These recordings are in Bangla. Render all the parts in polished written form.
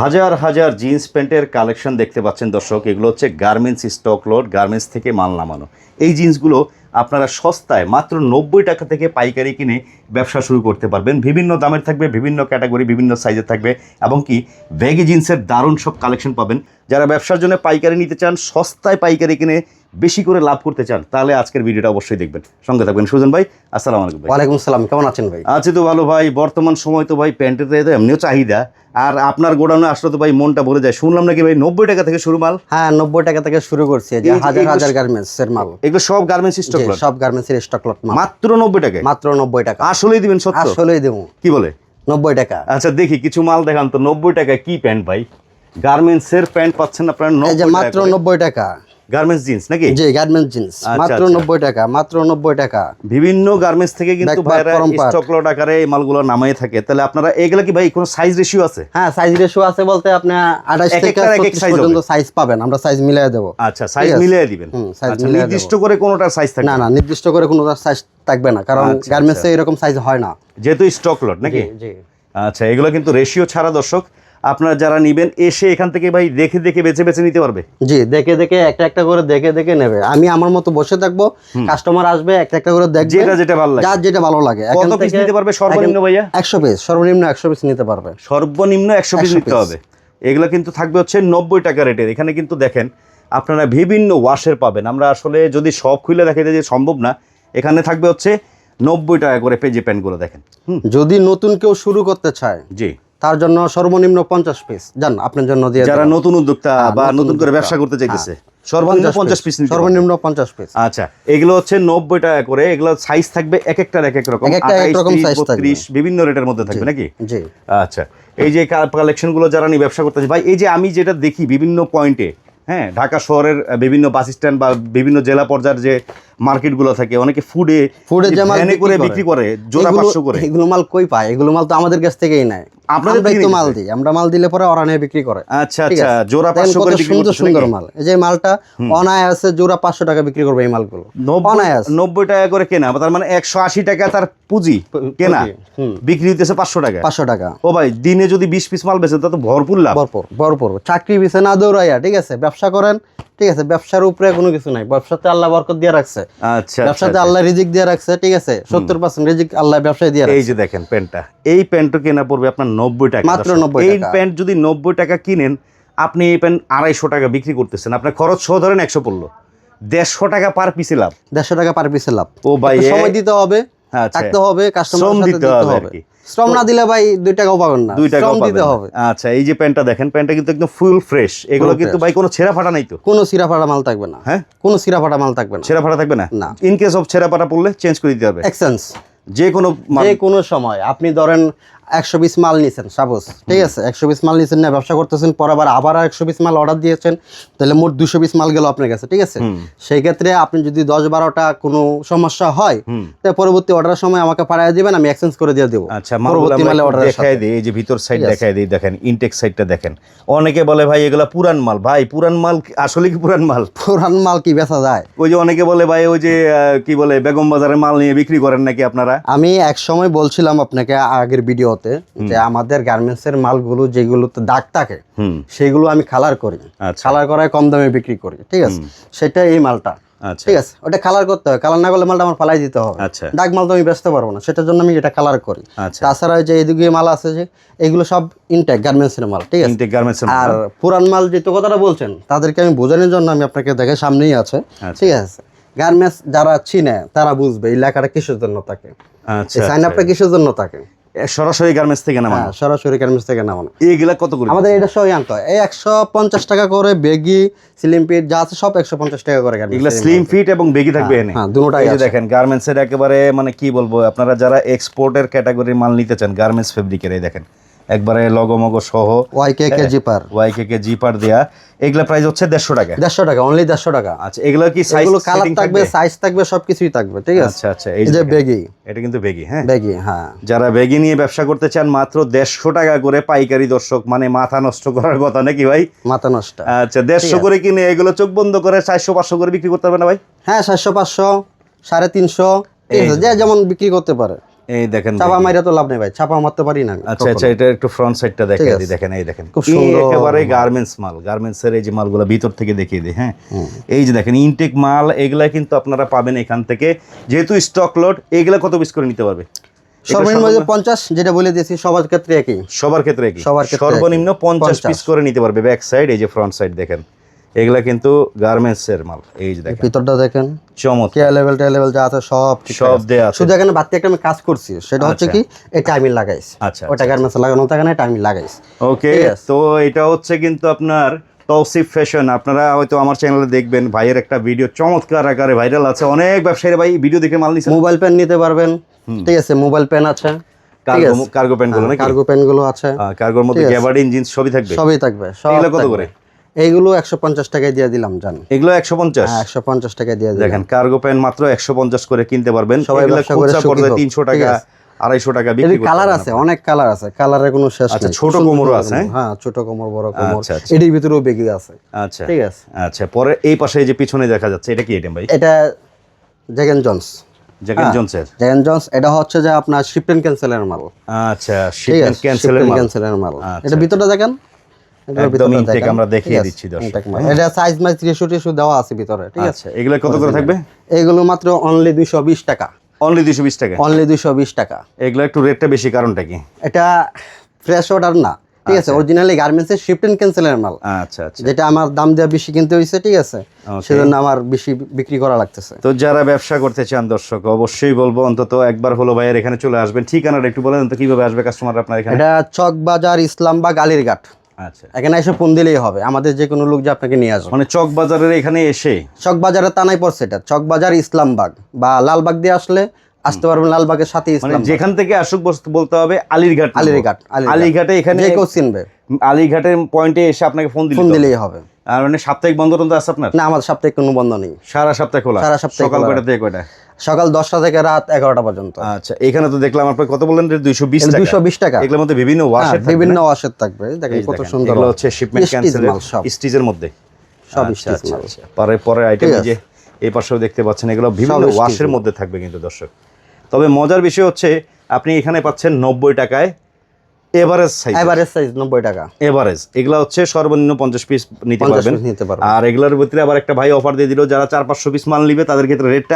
হাজার হাজার জিন্স প্যান্টের কালেকশন দেখতে পাচ্ছেন দর্শক। এগুলো হচ্ছে গার্মেন্টস স্টক লোড, গার্মেন্টস থেকে মাল নামানো। এই জিন্সগুলো আপনারা সস্তায় মাত্র 90 টাকা থেকে পাইকারি কিনে ব্যবসা শুরু করতে পারবেন। বিভিন্ন দামের থাকবে, বিভিন্ন ক্যাটাগরি, বিভিন্ন সাইজের থাকবে, এবং কি ব্যাগি জিন্সের দারুণ সব কালেকশন পাবেন। যারা ব্যবসার জন্য পাইকারি নিতে চান, সস্তায় পাইকারি কিনে বেশি করে লাভ করতে চান, তাহলে আজকের ভিডিওটা অবশ্যই দেখবেন। সঙ্গে থাকবেন সুজন ভাই। আসসালামু আলাইকুম ভাই। ওয়ালাইকুম আসসালাম, কেমন আছেন ভাই? আছি তো ভালো ভাই। বর্তমান সময় তো ভাই প্যান্টের তো এমনিও চাহিদা, আর আপনার গোডাউনে আসলে তো ভাই মনটা ভরে যায়। শুনলাম নাকি ভাই 90 টাকা থেকে শুরু মাল? হ্যাঁ, 90 টাকা থেকে শুরু করছে, যে হাজার হাজার গার্মেন্টস এর মাল। এগুলো সব গার্মেন্টস স্টক লট? সব গার্মেন্টস এর স্টক লট মাল মাত্র 90 টাকায়? মাত্র 90 টাকা। আসলেই দিবেন? সত্য? আসলেই দেবো। কি বলে 90 টাকা? আচ্ছা দেখি কিছু মাল দেখান তো। 90 টাকায় কি প্যান্ট ভাই? গার্মেন্টস এর প্যান্ট পাচ্ছেন আপনারা 90 টাকা? মাত্র 90 টাকা। গার্মেন্টস জিন্স নাকি? জি, গার্মেন্টস জিন্স মাত্র 90 টাকা, মাত্র 90 টাকা। বিভিন্ন গার্মেন্টস থেকে কিন্তু ভাইরা স্টক লট আকারে এই মালগুলো নামায় থাকে। তাহলে আপনারা এগুলা কি ভাই কোনো সাইজ রেশিও আছে? হ্যাঁ, সাইজ রেশিও আছে বলতে আপনি 28 থেকে 34 পর্যন্ত সাইজ পাবেন, আমরা সাইজ মিলিয়ে দেব। আচ্ছা, সাইজ মিলিয়ে দিবেন। আচ্ছা, নির্দিষ্ট করে কোনোটার সাইজ থাকবে না? না, নির্দিষ্ট করে কোনোটার সাইজ থাকবে না, কারণ গার্মেন্টসে এরকম সাইজ হয় না, যেহেতু স্টক লট নাকি? জি। আচ্ছা, এগুলো কিন্তু রেশিও ছাড়া দর্শক। আপনারা যারা নেবেন এসে এখান থেকে ভাই দেখে দেখে বেছে বেছে নিতে পারবে। জি, দেখে দেখে একটা একটা করে দেখে দেখে নেবে। আমি আমার মতো বসে থাকবো, কাস্টমার আসবে একটা একটা করে দেখবে, যেটা যেটা ভালো লাগে, যার যেটা ভালো লাগে। কত পিস নিতে পারবে সর্বনিম্ন ভাইয়া? 100 পিস, সর্বনিম্ন 100 পিস নিতে পারবে। সর্বনিম্ন 100 পিস নিতে হবে। এগুলো কিন্তু থাকবে হচ্ছে 90 টাকা রেটের। এখানে কিন্তু দেখেন আপনারা বিভিন্ন ওয়াশের পাবেন। আমরা আসলে যদি সব খুলে দেখাতে যে সম্ভব না, এখানে থাকবে হচ্ছে 90 টাকা করে পেজে প্যান্টগুলো দেখেন। যদি নতুন কেউ শুরু করতে চায়, জি, তার জন্য সর্বনিম্ন 50 পিস জান আপনার জন্য দিয়ে, যারা নতুন উদ্যোক্তা বা নতুন করে ব্যবসা করতে চাইতেছে, সর্বনিম্ন 50 পিস নিতে, সর্বনিম্ন 50 পিস। আচ্ছা, এগুলো হচ্ছে 90 টাকা করে। এগুলো সাইজ থাকবে এক একটার এক এক রকম, 28, 32 বিভিন্ন রেটের মধ্যে থাকবে নাকি? জি। আচ্ছা, এই যে কালেকশনগুলো যারা নিয়ে ব্যবসা করতেছে ভাই, এই যে আমি যেটা দেখি বিভিন্ন পয়েন্টে, হ্যাঁ, ঢাকা শহরের বিভিন্ন বাস স্ট্যান্ড বা বিভিন্ন জেলা পর্যায়ের যে মার্কেটগুলো থাকে, অনেকে ফুডে যে মাল করে বিক্রি করে জোড়া 500 করে। এগুলো মাল কই পায়? এগুলো মাল তো আমাদের কাছ থেকেই নেয়। আপনাদের তো মাল দিই, আমরা মাল দিলে পরে ওরা নিয়ে বিক্রি করে। আচ্ছা আচ্ছা, জোড়া 500 করে বিক্রি করতে। সুন্দর মাল। এই যে মালটা অনায় আছে, জোড়া 500 টাকা বিক্রি করবে এই মালগুলো। 90 টাকা করে কেনা, তার মানে 180 টাকা তার পুঁজি কেনা, বিক্রি হইতেছে 500 টাকা। 500 টাকা। ও ভাই, দিনে যদি 20 পিস মাল বেচে তা তো ভরপুর লাভ। ভরপুর। চাকরি পিছে না দৌড়াইয়া, ঠিক আছে, ব্যবসা করেন। ঠিক আছে, ব্যবসার উপরে কোনো কিছু নাই, ব্যবসাতে আল্লাহ বরকত দিয়ে রাখছে। আচ্ছা, ব্যবসাতে আল্লাহ রিজিক দিয়ে রাখছে, ঠিক আছে, 70% রিজিক আল্লাহ ব্যবসায় দিয়ে রাখছে। এই যে দেখেন প্যান্টটা, এই প্যান্টও কেনা পড়বে আপনার 90 টাকা, মাত্র 90 টাকা। এই প্যান্ট যদি 90 টাকা কিনেন, আপনি এই প্যান্ট 250 টাকা বিক্রি করতেছেন, আপনার খরচ সহ ধরেন 100 পড়লো, 150 টাকা পার পিসে লাভ। 150 টাকা পার পিসে লাভ। ও ভাই, সময় দিতে হবে, থাকতে হবে, কাস্টমারের সাথে দিতে হবে। শ্রম না দিলে ভাই 2 টাকাও পাবেন না, 2 টাকাও দিতে হবে। আচ্ছা, এই যে প্যান্টটা দেখেন, প্যান্টটা কিন্তু একদম ফুল ফ্রেশ। এগুলো কিন্তু ভাই কোনো ছেঁড়া ফাটা নাই তো? কোনো ছিঁড়া ফাটা মাল থাকবে না। হ্যাঁ, কোনো ছিঁড়া ফাটা মাল থাকবে না। ছেঁড়া ফাটা থাকবে না? না। ইন কেস অফ ছেঁড়া ফাটা পড়লে চেঞ্জ করে দিতে হবে, এক্সচেঞ্জ। যে কোনো সময় আপনি ধরেন 100 পিস মাল নিছেন, সাপোজ, ঠিক আছে, 100 পিস মাল নিছেন না, ব্যবসা করতেছেন, পর আবার 100 পিস মাল অর্ডার দিয়েছেন, তাহলে মোট 200 পিস মাল গেল আপনার কাছে, ঠিক আছে। সেই ক্ষেত্রে আপনি যদি 10-12টা কোনো সমস্যা হয়, তাহলে পরবর্তী অর্ডারের সময় আমাকে পাঠিয়ে দিবেন, আমি এক্সচেঞ্জ করে দিয়ে দেব। আচ্ছা, পরবর্তী মালে অর্ডার দেখায় দেই। এই যে ভিতর সাইড দেখায় দেই, দেখেন ইনটেক সাইডটা দেখেন। অনেকে বলে ভাই এগুলা পুরান মাল। ভাই পুরান মাল আসলে কি পুরান মাল? পুরান মাল কি বেচা যায়? ওই যে অনেকে বলে ভাই, ওই যে কি বলে, বেগম বাজারের মাল নিয়ে বিক্রি করেন নাকি আপনারা? আমি এক সময় বলছিলাম আপনাকে আগের ভিডিওতে যে আমাদের গার্মেন্টস এর মালগুলো যেগুলোতে দাগ থাকে সেগুলো আমি কালার করি, কালার করায় কম দামে বিক্রি করি, ঠিক আছে। সেটা এই মালটা, ঠিক আছে, ওটা কালার করতে হবে, কালার না করলে মালটা আমার ফালাই দিতে হবে। দাগ মাল তো আমি বেচতে পারবো না, সেটার জন্য আমি এটা কালার করি। তাছাড়া যে এইদিকে মাল আছে, যে এগুলো সব ইনটেক গার্মেন্টস এর মাল, ঠিক আছে। আর পুরান মাল যে কথাটা বলছেন, তাদেরকে আমি বোঝানোর জন্য আমি আপনাকে দেখে সামনেই আছে, ঠিক আছে। গার্মেন্টস যারা চিনে তারা বুঝবে এই লেখাটা কিসের জন্য থাকে, সাইন আপটা কিসের জন্য থাকে। সরাসরি গার্মেন্টস থেকে নামানো? সরাসরি গার্মেন্টস থেকে নামানো। এইগুলা কত করে আমাদের? এটা সবই আনতে হয়। এই 150 টাকা করে বেগি, স্লিম ফিট যা আছে সব 150 টাকা করে। এগুলা স্লিম ফিট এবং বেগি থাকবে এনে? হ্যাঁ, দুটোটাই আছে। দেখেন গার্মেন্টস এর একেবারে মানে কি বলবো, আপনারা যারা এক্সপোর্টের ক্যাটাগরির মাল নিতে চান, গার্মেন্টস ফেব্রিকের, এই দেখেন একবারে লগমগ সহ ওয়াইকেকে জিপার দেয়া। এগুলা প্রাইস হচ্ছে 150 টাকা। 150 টাকা, অনলি 150 টাকা। আচ্ছা, এগুলা কি সাইজ, কালার থাকবে, সাইজ থাকবে, সবকিছুই থাকবে, ঠিক আছে। আচ্ছা আচ্ছা, এই যে বেগি, এটা কিন্তু বেগি। হ্যাঁ, বেগি। হ্যাঁ, যারা বেগি নিয়ে ব্যবসা করতে চান, মাত্র 150 টাকা করে পাইকারি। দর্শক, মানে মাথা নষ্ট করার কথা নাকি ভাই? মাথা নষ্ট। আচ্ছা, 150 করে কিনে এগুলো চোখ বন্ধ করে 400-500 করে বিক্রি করতে পারবে না ভাই? হ্যাঁ, 400-500, 350, ঠিক আছে, যে যেমন বিক্রি করতে পারে। এই দেখেন চাপা মাইরা তো লাভ নেই ভাই, চাপা মারতে পারি না। আচ্ছা আচ্ছা, এটা একটু ফ্রন্ট সাইডটা দেখিয়ে দিই। দেখেন এই দেখেন খুব সুন্দর একেবারে গার্মেন্টস মাল, গার্মেন্টসের এই যে মালগুলো ভিতর থেকে দেখিয়ে দিই। হ্যাঁ, এই যে দেখেন ইনটেক মাল, এগুলা কিন্তু আপনারা পাবেন এখান থেকে। যেহেতু স্টক লট, এগুলা কত পিস করে নিতে পারবে? সর্বনিম্ন 50, যেটা বলে দিয়েছি সবার ক্ষেত্রে একই। সবার ক্ষেত্রে একই, সবার ক্ষেত্রে সর্বনিম্ন 50 পিস করে নিতে পারবে। ব্যাক সাইড, এই যে ফ্রন্ট সাইড দেখেন, এগুলা কিন্তু গার্মেন্টস এর মাল। এই যে দেখেন ভিতরটা দেখেন, চমৎকার, লেভেল যা আছে সব সব দেয়া আছে। শুধু এখানে বাড়তি একটা আমি কাজ করছি, সেটা হচ্ছে কি এটা আমি লাগাইছি। আচ্ছা, ওটা গার্মেন্টস লাগানো থাকে না, এটা আমি লাগাইছি। ওকে, তো এটা হচ্ছে কিন্তু আপনার তৌসিফ ফ্যাশন। আপনারা হয়তো আমার চ্যানেলে দেখবেন, ভাইয়ের একটা ভিডিও চমৎকার আকারে ভাইরাল আছে। অনেক ব্যবসায়ীরা ভাই ভিডিও দেখে মাল নিছে। মোবাইল পেন নিতে পারবেন, ঠিক আছে, মোবাইল পেন আছে, কার্গো পেন গুলো নাকি? কার্গো পেন গুলো আছে, কার্গোর মধ্যে গ্যাবার্ডিন জিন্স সবই থাকবে, সবই থাকবে। এগুলো কত করে? এইগুলো 150 টাকায় দিয়ে দিলাম জান। এগুলো 150? 150 টাকায় দিয়ে দিলাম। দেখেন কার্গো পেন মাত্র 150 করে কিনতে পারবেন। সবাই এগুলো ব্যবসা করে খুচরা পড়বে 300 টাকা, 250 টাকা বিক্রি করতে কালার আছে, অনেক কালার আছে, কালারের কোনো শেষ নেই। আচ্ছা, ছোট কোমরও আছে? হ্যাঁ, ছোট কোমর, বড় কোমর, আচ্ছা, আচ্ছা। এর ভিতরেও বেগি আছে। আচ্ছা, ঠিক আছে। আচ্ছা, পরে এই পাশে এই যে পিছনে দেখা যাচ্ছে, এটা কি আইটেম ভাই? এটা Jack and Jones. Jack and জনসের? জ্যাক এন্ড জন্স, এটা হচ্ছে যে আপনার শিপ এন্ড ক্যান্সেলের মাল। আচ্ছা, শিপ এন্ড ক্যান্সেলের মাল। এটা ভিতরটা দেখেন, একদম ইনটেক আমরা দেখিয়ে দিচ্ছি দর্শক। এটা সাইজ মাইজ রেশু দেওয়া আছে ভিতরে, ঠিক আছে। আচ্ছা, এগুলো কত করে থাকবে? এগুলো মাত্র অনলি 220 টাকা। অনলি 220 টাকা? অনলি 220 টাকা। এগুলো একটু রেটটা বেশি, কারণটা কি? এটা ফ্রেশ অর্ডার না, ঠিক আছে, অরিজিনালি গার্মেন্টসের শিফট এন্ড ক্যান্সেলের মাল। আচ্ছা আচ্ছা, যেটা আমার দাম দেওয়া বেশি কিনতে হইছে, ঠিক আছে, সেজন্য আমার বেশি বিক্রি করা লাগতেছে। তো যারা ব্যবসা করতে চান দর্শক, অবশ্যই বলবো অন্তত একবার হলো ভাইয়ের এখানে চলে আসবেন। ঠিকানাটা একটু বলেন তো, কিভাবে আসবে কাস্টমার আপনার এখানে? এটা চকবাজার, ইসলামবাগ, আলিরঘাট। আচ্ছা, এখানে এসে ফোন দিলেই হবে, আমাদের যে কোনো লোক যে আপনাকে নিয়ে আসবে। মানে চক বাজারের এখানে এসে? চকবাজারে তানাই পড়ছে এটা, চকবাজার, ইসলামবাগ বা লালবাগ দিয়ে আসলে আসতে পারবেন, লালবাগের সাথে মানে ইসলাম। যেখান থেকে আসুক বলতে হবে আলিরঘাট। আলিরঘাটে এখানে যে কেউ চিনবে, আলিরঘাটের পয়েন্টে এসে আপনাকে ফোন দিলেই হবে। আর মানে সাপ্তাহিক বন্ধ টন্ধ আছে আপনার? না, আমাদের সাপ্তাহিক কোনো বন্ধ নেই, সারা সপ্তাহ খোলা। সারা সপ্তাহ সকাল কয়টা থেকে কয়টা? সকাল 10টা থেকে রাত 11টা পর্যন্ত। আচ্ছা, এখানে তো দেখলাম আপনি কত বললেন, 220 টাকা। 220 টাকা। এগুলোর মধ্যে বিভিন্ন ওয়াশের থাকবে, বিভিন্ন ওয়াশের থাকবে। দেখেন কত সুন্দর, এগুলো হচ্ছে শিপমেন্ট ক্যান্সেল স্টিচের মধ্যে সব আচ্ছা, স্টিচ আচ্ছা, মাল। আচ্ছা। পরে আইটেম যে এই পাশেও দেখতে পাচ্ছেন, এগুলো বিভিন্ন ওয়াশের মধ্যে থাকবে কিন্তু দর্শক। তবে মজার বিষয় হচ্ছে আপনি এখানে পাচ্ছেন 90 টাকায় এভারেজ সাইজ। 90 টাকা এভারেজ। এগুলা হচ্ছে সর্বনিম্ন 50 পিস নিতে পারবেন। আর এগুলোর ভিতরে আবার একটা ভাই অফার দিয়ে দিল, যারা 400-500 পিস মাল নিবে তাদের ক্ষেত্রে রেটটা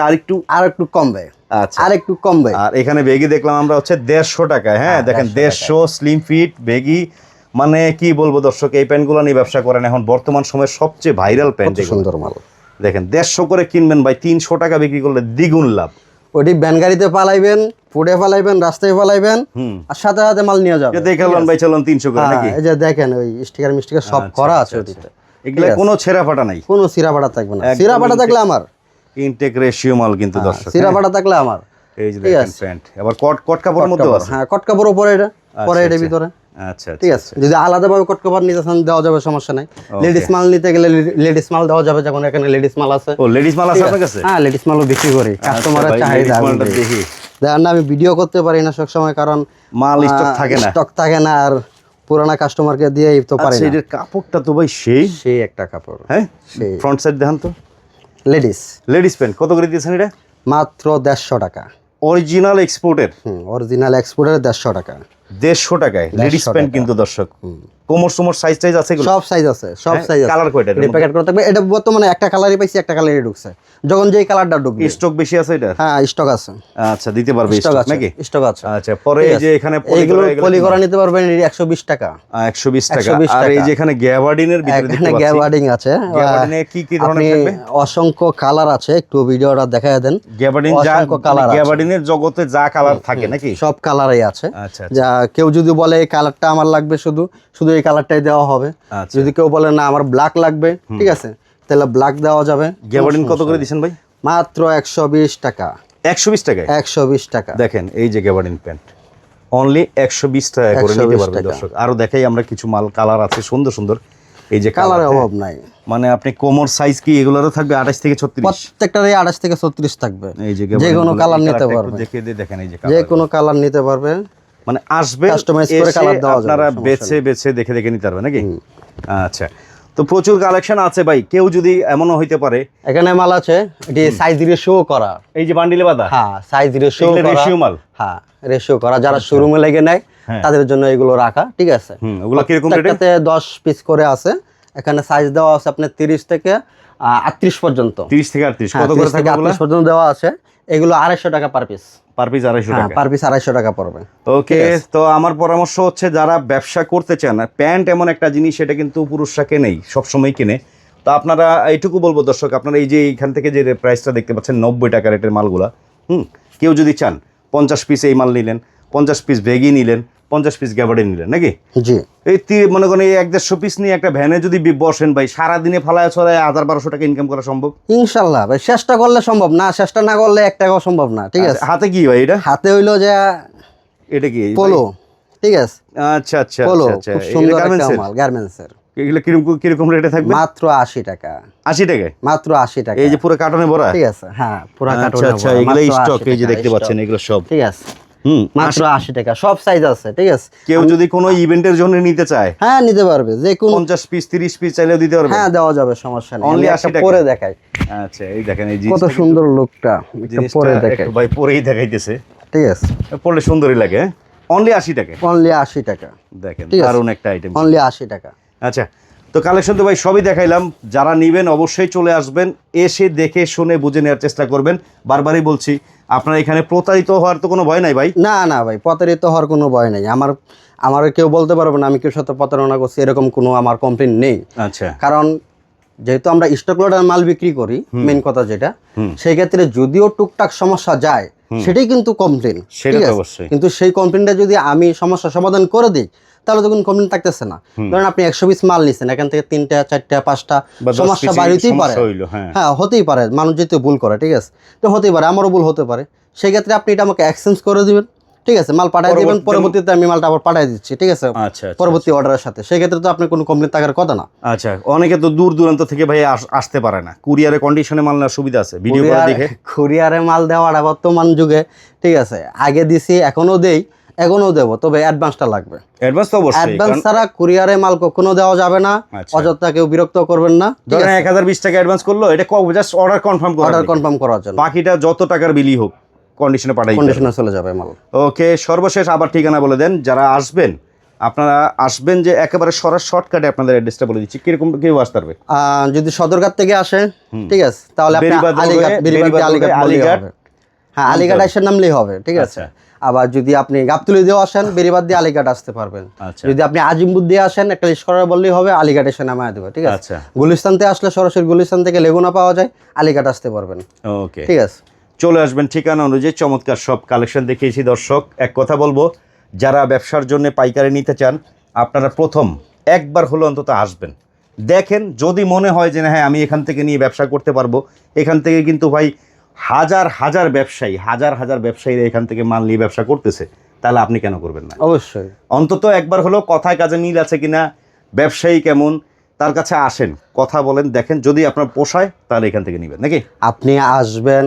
আরেকটু কমবে। আচ্ছা, আরেকটু কমবে। আর এখানে বেগি দেখলাম আমরা হচ্ছে 150 টাকায়। হ্যাঁ, দেখেন 150 স্লিম ফিট বেগি। মানে কি বলবো দর্শক, এই প্যান্টগুলো নিয়ে ব্যবসা করেন, এখন বর্তমান সময়ের সবচেয়ে ভাইরাল প্যান্ট। সুন্দর মাল। দেখেন 150 করে কিনবেন ভাই, 300 টাকা বিক্রি করলে দ্বিগুণ লাভ। ওটি ভ্যান গাড়িতে পালাইবেন, ফুডে পালাইবেন, রাস্তায় পালাইবেন, আর সাথে সাথে মাল নিয়ে যাবেন। দেখালেন ভাই, চলুন 300 করে নাকি? এই যে দেখেন ওই স্টিকার মিস্টিকার সব করা আছে ওটিতে। এগুলা কোনো ছেঁড়া ফাটা নাই, কোনো সিরা ফাটা থাকবে না। সিরা ফাটা থাকলে আমার ইনটেক রেশিও মাল কিন্তু দর্শক। সিরা ফাটা থাকলে আমার। এই যে দেখেন প্যান্ট, আবার কট কাপড়ের মধ্যে আছে। হ্যাঁ, কট কাপড় উপরে, এটা পরে এটা ভিতরে। আচ্ছা, ঠিক আছে। যদি আলাদাভাবে কট কাপড় নিতে চান দেওয়া যাবে, সমস্যা নাই। লেডিস মাল নিতে গেলে লেডিস মাল দেওয়া যাবে, যখন এখানে লেডিস মাল আছে। ও, লেডিস মাল আছে আপনার কাছে? হ্যাঁ, লেডিস মালও বিক্রি করি, কাস্টমারের চাহিদা। দেখি দেখেন না, আমি ভিডিও করতে পারি না সব সময়, কারণ মাল স্টক থাকে না, আর পুরানা কাস্টমারকে দিয়ে তো পারি না। এর কাপড়টা তো ভাই সেই একটা কাপড়। হ্যাঁ, ফ্রন্ট সাইড দেখান তো। লেডিস প্যান্ট কত করে দিয়েছেন এটা? মাত্র 150 টাকা। অরিজিনাল এক্সপোর্টের? অরিজিনাল এক্সপোর্টের 150 টাকা। 150 টাকায় লেডিস প্যান্ট কিন্তু দর্শক। কোমর সাইজ আছে, সব সাইজ আছে, সব সাইজ আছে। কালার কয়টা? এটা প্যাকেট করা থাকবে। এটা বর্তমানে একটা কালারই পাইছি, একটা কালারই ঢুকছে। যখন যেই কালারটা ঢুকবে। স্টক বেশি আছে এটা? হ্যাঁ, স্টক আছে। আচ্ছা, দিতে পারবে স্টক নাকি? স্টক আছে। আচ্ছা, পরে এই যে এখানে পলি করা নিতে পারবেন 120 টাকা। 120 টাকা। আর এই যে এখানে গ্যাবার্ডিনের ভিতরে দেখতে পাচ্ছি, গ্যাবার্ডিং আছে। গ্যাবার্ডিনে কি ধরনের থাকবে? অসংখ্য কালার আছে, একটু ভিডিওটা দেখায় দেন। গ্যাবার্ডিন গ্যাবার্ডিনের জগতে যা কালার থাকে নাকি? সব কালারই আছে। আচ্ছা, যা কেউ যদি বলে এই কালারটা আমার লাগবে, শুধু এই কালারটাই দেওয়া হবে। যদি কেউ বলে না আমার ব্ল্যাক লাগবে, ঠিক আছে, তাহলে ব্ল্যাক দেওয়া যাবে। গ্যাবার্ডিন কত করে দিবেন ভাই? মাত্র 120 টাকা। 120 টাকায়? 120 টাকা। দেখেন এই যে গ্যাবার্ডিন প্যান্ট অনলি 120 টাকা করে নিতে পারবেন দর্শক। আরো দেখাই আমরা কিছু মাল, কালার আছে সুন্দর সুন্দর। এই যে কালারের অভাব নাই। মানে আপনি কোমর সাইজ কি এগুলোরও থাকবে 28 থেকে 36? প্রত্যেকটারই 28 থেকে 36 থাকবে। এই যে কোনো কালার নিতে পারবে। দেখে দেখেন এই যে যে কোনো কালার নিতে পারবে। মানে আসবে কাস্টমাইজ করে কালার দেওয়া যাবে, আপনারা বেছে দেখে নিতে পারবেন নাকি? আচ্ছা, তো প্রচুর কালেকশন আছে ভাই, কেউ যদি এমনও হইতে পারে এখানে মাল আছে এটি সাইজ রেশিও করা, এই যে বান্ডিলে বাঁধা, হ্যাঁ সাইজ রেশিও করা, রেশিও মাল, হ্যাঁ রেশিও করা, যারা শোরুমে লেগে নেয় তাদের জন্য এগুলো রাখা, ঠিক আছে। ওগুলো কিরকম রেটে? 10 পিস করে আছে, এখানে সাইজ দেওয়া আছে আপনার 30 থেকে 38 পর্যন্ত। 30 থেকে 38 কত করে থাকবে এগুলো? 38 পর্যন্ত দেওয়া আছে। এগুলো 250 টাকা পার পিস। পার পিস 250 টাকা? পার পিস 250 টাকা পড়বে। ওকে, তো আমার পরামর্শ হচ্ছে যারা ব্যবসা করতে চান, প্যান্ট এমন একটা জিনিস সেটা কিন্তু পুরুষরা কেনেই, সবসময় কেনে। তো আপনারা এইটুকু বলবো দর্শক, আপনারা এই যে এইখান থেকে যে প্রাইসটা দেখতে পাচ্ছেন 90 টাকা রেটের মালগুলা, কেউ যদি চান 50 পিস এই মাল নিলেন, 50 পিস ভেগি নিলেন, 50 পিস গ্যাবার্ডে নিলেন, নাকি? জি। এই মনে করেন এই 150 পিস নিয়ে একটা ভ্যানে যদি বসেন ভাই, সারাদিনে ফালায় ছড়ায় 1000-1200 টাকা ইনকাম করা সম্ভব ইনশাল্লাহ ভাই, চেষ্টা করলে সম্ভব, না চেষ্টা না করলে 1 টাকাও সম্ভব না, ঠিক আছে। হাতে কি ভাই এটা? হাতে হইলো যে এটা কি পোলো, ঠিক আছে। আচ্ছা আচ্ছা পোলো আচ্ছা, খুব সুন্দর একটা মাল, গার্মেন্টসের। এগুলো কিরকম রেটে থাকবে? মাত্র 80 টাকা। 80 টাকায়? মাত্র 80 টাকা। এই যে পুরো কার্টনে ভরা? ঠিক আছে, হ্যাঁ পুরো কার্টনে ভরা। আচ্ছা, এগুলো স্টক, এই যে দেখতে পাচ্ছেন এগুলো সব, ঠিক আছে। মাত্র 80 টাকা, সব সাইজ আছে, ঠিক আছে। কেউ যদি কোনো ইভেন্টের জন্য নিতে চায়, হ্যাঁ নিতে পারবে, যে কোন 50 পিস 30 পিস চাইলেও দিতে পারবে? হ্যাঁ দেওয়া যাবে, সমস্যা নেই। Only 80 টাকা? পরে দেখাই। আচ্ছা, এই দেখেন এই কত সুন্দর লুকটা, একটু পরে দেখাই ভাই, পরেই দেখাইতেছে, ঠিক আছে। পড়লে সুন্দরই লাগে। অনলি 80 টাকা? অনলি 80 টাকা, দেখেন দারুণ একটা আইটেম, অনলি 80 টাকা। আচ্ছা, তো কালেকশন তো ভাই সবই দেখাইলাম, যারা নেবেন অবশ্যই চলে আসবেন, এসে দেখে শুনে বুঝে নেওয়ার চেষ্টা করবেন। বারবারই বলছি, আপনার এখানে প্রতারিত হওয়ার তো কোনো ভয় নাই ভাই? না না ভাই, প্রতারিত হওয়ার কোনো ভয় নেই। আমার কেউ বলতে পারবে না আমি কেউ সাথে প্রতারণা করছি, এরকম কোনো আমার কমপ্লেন নেই। আচ্ছা, কারণ যেহেতু আমরা স্টক লটের মাল বিক্রি করি, মেইন কথা যেটা, সেই ক্ষেত্রে যদিও টুকটাক সমস্যা যায়, সেটাই কিন্তু কমপ্লেন, সেটা তো অবশ্যই। কিন্তু সেই কমপ্লেনটা যদি আমি সমস্যা সমাধান করে দিই, তাহলে তো কোনো কমপ্লেন থাকতেছে না। ধরেন আপনি 100 পিস মাল নিচ্ছেন, এখান থেকে 3টা 4টা 5টা সমস্যা বাড়িতেই পারে, হ্যাঁ হতেই পারে, মানুষ যেহেতু ভুল করে, ঠিক আছে, তো হতেই পারে, আমারও ভুল হতে পারে। সেই ক্ষেত্রে আপনি এটা আমাকে এক্সচেঞ্জ করে দিবেন, ঠিক আছে, মাল পাঠিয়ে দিবেন, পরবর্তীতে আমি মালটা আবার পাঠিয়ে দিচ্ছি, ঠিক আছে, আচ্ছা, পরবর্তী অর্ডারের সাথে। সেই ক্ষেত্রে তো আপনার কোনো কমপ্লেন থাকার কথা না। আচ্ছা, অনেকে তো দূর দূরান্ত থেকে ভাই আসতে পারে না, কুরিয়ারে কন্ডিশনে মাল নেওয়ার সুবিধা আছে? ভিডিও করে দেখে কুরিয়ারে মাল দেওয়াটা বর্তমান যুগে, ঠিক আছে, আগে দিছি, এখনো দেবো, তবে অ্যাডভান্সটা লাগবে। অ্যাডভান্স তো অবশ্যই, অ্যাডভান্স ছাড়া কুরিয়ারে মাল কখনো দেওয়া যাবে না। অযথা কেউ বিরক্ত করবেন না। ধরেন 1020 টাকা অ্যাডভান্স করলো, এটা জাস্ট অর্ডার কনফার্ম করার জন্য, বাকিটা যত টাকার বিলই হোক কন্ডিশনে চলে যাবে মাল। ওকে, সর্বশেষ আবার ঠিকানা বলে দেন, যারা আসবেন, আপনারা আসবেন যে একেবারে শর্টকাটে আপনাদের অ্যাড্রেসটা বলে দিচ্ছি, কিরকম কেউ আসতে পারবে? যদি সদরঘাট থেকে আসে, ঠিক আছে, তাহলে আপনি আলিঘাট, হ্যাঁ আলিঘাট এসে নামলেই হবে, ঠিক আছে। আবার যদি আপনি গাবতলী দিয়ে আসেন, বেরিবাদ দিয়ে আলিঘাট আসতে পারবেন। যদি আপনি আজিমপুর দিয়ে আসেন, একটা লিস্ট করার বললেই হবে, আলিঘাট এসে নামায় দেবে, ঠিক আছে। গুলিস্তান থেকে আসলে সরাসরি গুলিস্তান থেকে লেগুনা পাওয়া যায়, আলিঘাট আসতে পারবেন। ওকে, ঠিক আছে, চলে আসবেন, ঠিকানা অনুযায়ী চমৎকার সব কালেকশন দেখিয়েছি। দর্শক, এক কথা বলবো, যারা ব্যবসার জন্য পাইকারি নিতে চান, আপনারা প্রথম একবার হলো অন্তত আসবেন, দেখেন, যদি মনে হয় যে হ্যাঁ আমি এখান থেকে নিয়ে ব্যবসা করতে পারবো, এখান থেকে কিন্তু ভাই হাজার হাজার ব্যবসায়ীরা এখান থেকে মাল নিয়ে ব্যবসা করতেছে, তাহলে আপনি কেন করবেন না? অবশ্যই অন্তত একবার হলো কথায় কাজে মিল আছে কিনা, ব্যবসায়ী কেমন, তার কাছে আসেন, কথা বলেন, দেখেন, যদি আপনার পোষায় তাহলে এখান থেকে নেবেন, নাকি? আপনি আসবেন,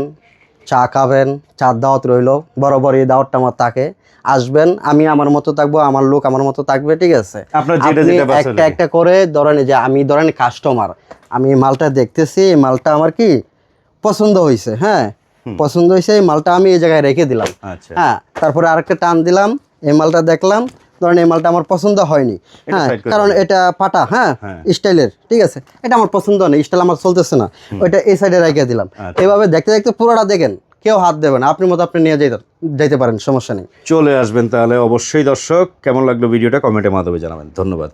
চা খাবেন, চার দাওয়াত রইল, বরাবর এই দাওয়াতটা আমার থাকে, আসবেন, আমি আমার মতো থাকবো, আমার লোক আমার মতো থাকবে, ঠিক আছে। আপনার একটা একটা করে ধরেন, যে আমি ধরেন কাস্টমার, আমি মালটা দেখতেছি, এই মালটা আমার কি পছন্দ হয়েছে, হ্যাঁ পছন্দ হয়েছে, এই মালটা আমি এই জায়গায় রেখে দিলাম, হ্যাঁ, তারপরে আরেকটা টান দিলাম, এই মালটা দেখলাম, ধরেন এই মালটা আমার পছন্দ হয়নি, হ্যাঁ, কারণ এটা পাটা, হ্যাঁ স্টাইলের, ঠিক আছে, এটা আমার পছন্দ নেই, স্টাইল আমার চলতেছে না, ওইটা এই সাইডে রেখে দিলাম। এইভাবে দেখতে দেখতে পুরোটা দেখেন, কেউ হাত দেবে না, আপনি মতো আপনি নিয়ে যেতে পারেন, সমস্যা নেই। চলে আসবেন তাহলে অবশ্যই। দর্শক, কেমন লাগলো ভিডিওটা কমেন্টের মাধ্যমে জানাবেন। ধন্যবাদ।